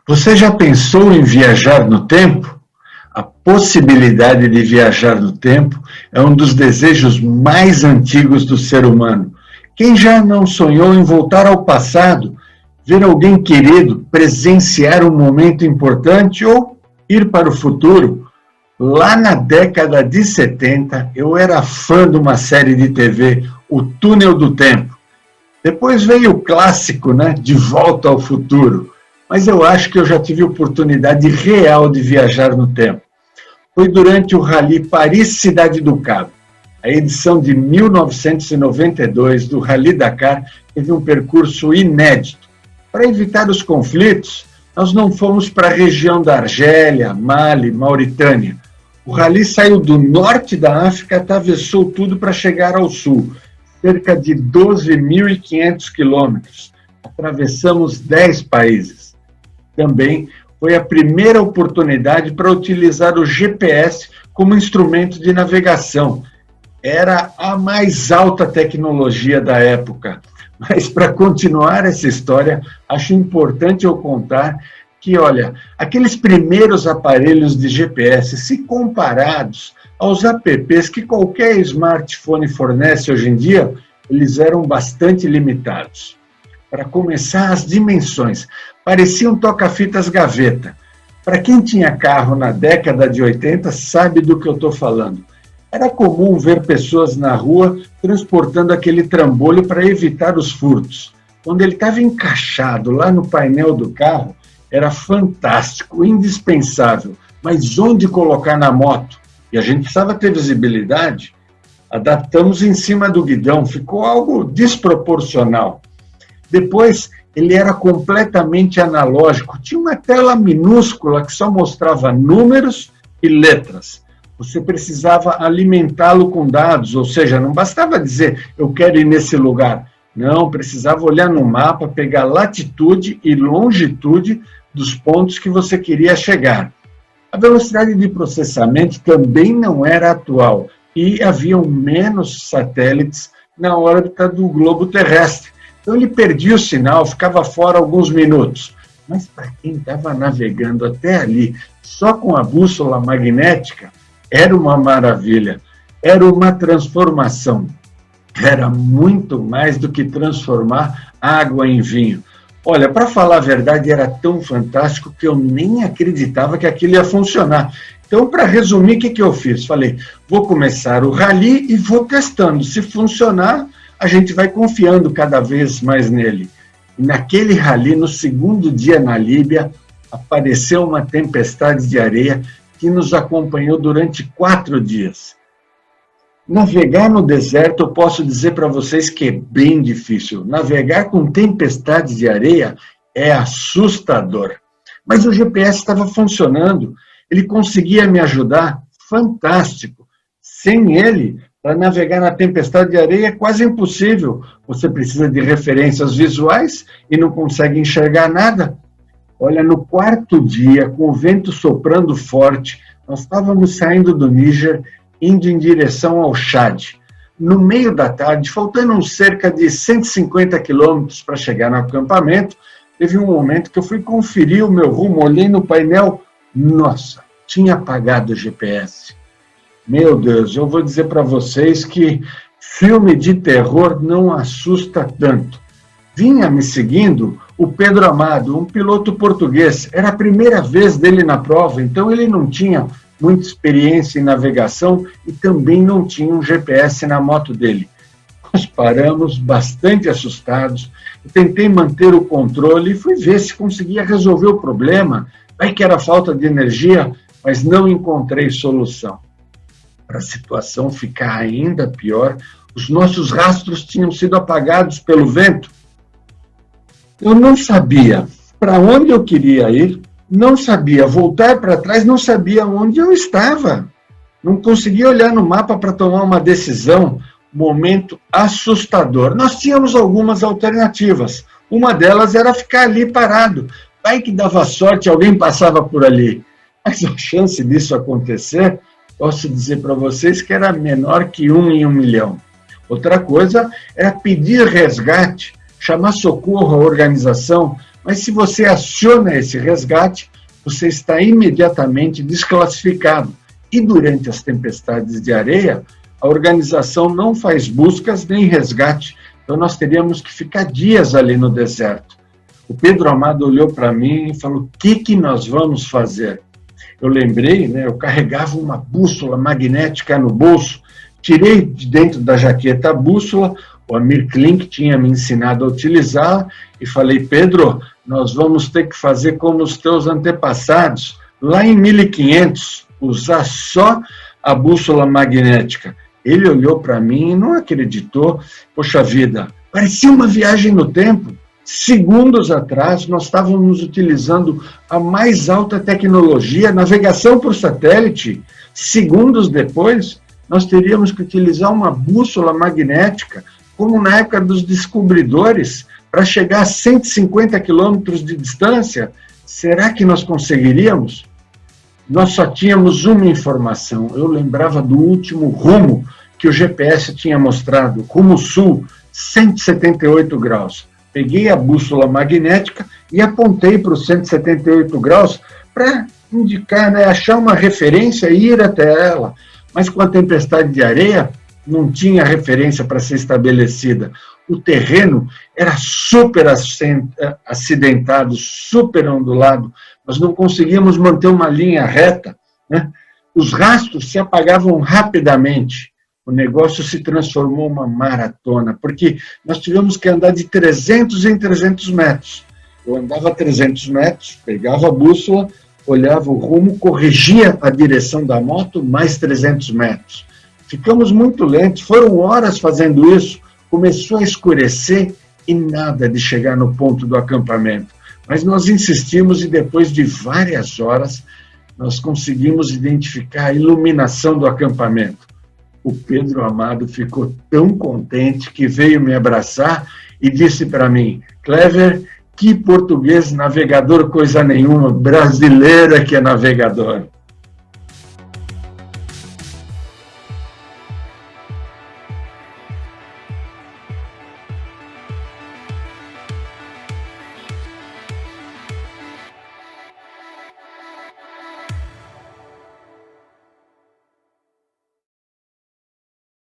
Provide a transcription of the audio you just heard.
Você já pensou em viajar no tempo? A possibilidade de viajar no tempo é um dos desejos mais antigos do ser humano. Quem já não sonhou em voltar ao passado, ver alguém querido, presenciar um momento importante ou ir para o futuro? Lá na década de 70, eu era fã de uma série de TV, O Túnel do Tempo. Depois veio o clássico, De Volta ao Futuro. Mas eu acho que eu já tive oportunidade real de viajar no tempo. Foi durante o Rally Paris-Cidade do Cabo. A edição de 1992 do Rally Dakar teve um percurso inédito. Para evitar os conflitos, nós não fomos para a região da Argélia, Mali, Mauritânia. O Rally saiu do norte da África, atravessou tudo para chegar ao sul, cerca de 12.500 quilômetros. Atravessamos 10 países. Também foi a primeira oportunidade para utilizar o GPS como instrumento de navegação. Era a mais alta tecnologia da época. Mas para continuar essa história, acho importante eu contar que, aqueles primeiros aparelhos de GPS, se comparados aos apps que qualquer smartphone fornece hoje em dia, eles eram bastante limitados. Para começar, as dimensões pareciam toca-fitas gaveta. Para quem tinha carro na década de 80, sabe do que eu estou falando. Era comum ver pessoas na rua transportando aquele trambolho para evitar os furtos. Quando ele estava encaixado lá no painel do carro, era fantástico, indispensável. Mas onde colocar na moto? E a gente precisava ter visibilidade. Adaptamos em cima do guidão, ficou algo desproporcional. Depois, ele era completamente analógico, tinha uma tela minúscula que só mostrava números e letras. Você precisava alimentá-lo com dados, ou seja, não bastava dizer, eu quero ir nesse lugar. Não, precisava olhar no mapa, pegar latitude e longitude dos pontos que você queria chegar. A velocidade de processamento também não era atual e haviam menos satélites na órbita do globo terrestre. Então ele perdia o sinal, ficava fora alguns minutos. Mas para quem estava navegando até ali, só com a bússola magnética, era uma maravilha, era uma transformação. Era muito mais do que transformar água em vinho. Olha, para falar a verdade, era tão fantástico que eu nem acreditava que aquilo ia funcionar. Então, para resumir, o que eu fiz? Falei, vou começar o rally e vou testando. Se funcionar, a gente vai confiando cada vez mais nele. E naquele rally, no segundo dia na Líbia, apareceu uma tempestade de areia que nos acompanhou durante 4 dias. Navegar no deserto, eu posso dizer para vocês que é bem difícil. Navegar com tempestade de areia é assustador. Mas o GPS estava funcionando, ele conseguia me ajudar, fantástico. Sem ele, para navegar na tempestade de areia é quase impossível. Você precisa de referências visuais e não consegue enxergar nada. Olha, no 4º dia, com o vento soprando forte, nós estávamos saindo do Níger, indo em direção ao Chad. No meio da tarde, faltando cerca de 150 quilômetros para chegar no acampamento, teve um momento que eu fui conferir o meu rumo, olhei no painel, nossa, tinha apagado o GPS. Meu Deus, eu vou dizer para vocês que filme de terror não assusta tanto. Vinha me seguindo o Pedro Amado, um piloto português. Era a primeira vez dele na prova, então ele não tinha muita experiência em navegação e também não tinha um GPS na moto dele. Nós paramos bastante assustados, eu tentei manter o controle e fui ver se conseguia resolver o problema. Vai que era falta de energia, mas não encontrei solução. Para a situação ficar ainda pior, os nossos rastros tinham sido apagados pelo vento. Eu não sabia para onde eu queria ir, não sabia voltar para trás, não sabia onde eu estava. Não conseguia olhar no mapa para tomar uma decisão. Momento assustador. Nós tínhamos algumas alternativas. Uma delas era ficar ali parado. Vai que dava sorte, alguém passava por ali. Mas a chance disso acontecer, posso dizer para vocês que era menor que 1 em 1 milhão. Outra coisa era pedir resgate, chamar socorro à organização, Mas se você aciona esse resgate, você está imediatamente desclassificado. E durante as tempestades de areia, a organização não faz buscas nem resgate. Então nós teríamos que ficar dias ali no deserto. O Pedro Amado olhou para mim e falou: o que nós vamos fazer? Eu lembrei, né, eu carregava uma bússola magnética no bolso, tirei de dentro da jaqueta a bússola, o Amir Klink tinha me ensinado a utilizá-la, e falei: Pedro, nós vamos ter que fazer como os teus antepassados, lá em 1500, usar só a bússola magnética. Ele olhou para mim e não acreditou. Poxa vida, parecia uma viagem no tempo. Segundos atrás, nós estávamos utilizando a mais alta tecnologia, navegação por satélite. Segundos depois, nós teríamos que utilizar uma bússola magnética, como na época dos descobridores, para chegar a 150 quilômetros de distância. Será que nós conseguiríamos? Nós só tínhamos uma informação. Eu lembrava do último rumo que o GPS tinha mostrado, rumo sul, 178 graus. Peguei a bússola magnética e apontei para os 178 graus para indicar, né, achar uma referência e ir até ela. Mas com a tempestade de areia, não tinha referência para ser estabelecida. O terreno era super acidentado, super ondulado. Nós não conseguíamos manter uma linha reta, né? Os rastros se apagavam rapidamente. O negócio se transformou uma maratona, porque nós tivemos que andar de 300 em 300 metros. Eu andava 300 metros, pegava a bússola, olhava o rumo, corrigia a direção da moto, mais 300 metros. Ficamos muito lentos, foram horas fazendo isso, começou a escurecer e nada de chegar no ponto do acampamento. Mas nós insistimos e depois de várias horas, nós conseguimos identificar a iluminação do acampamento. O Pedro Amado ficou tão contente que veio me abraçar e disse para mim: Clever, que português navegador coisa nenhuma, brasileiro é que é navegador.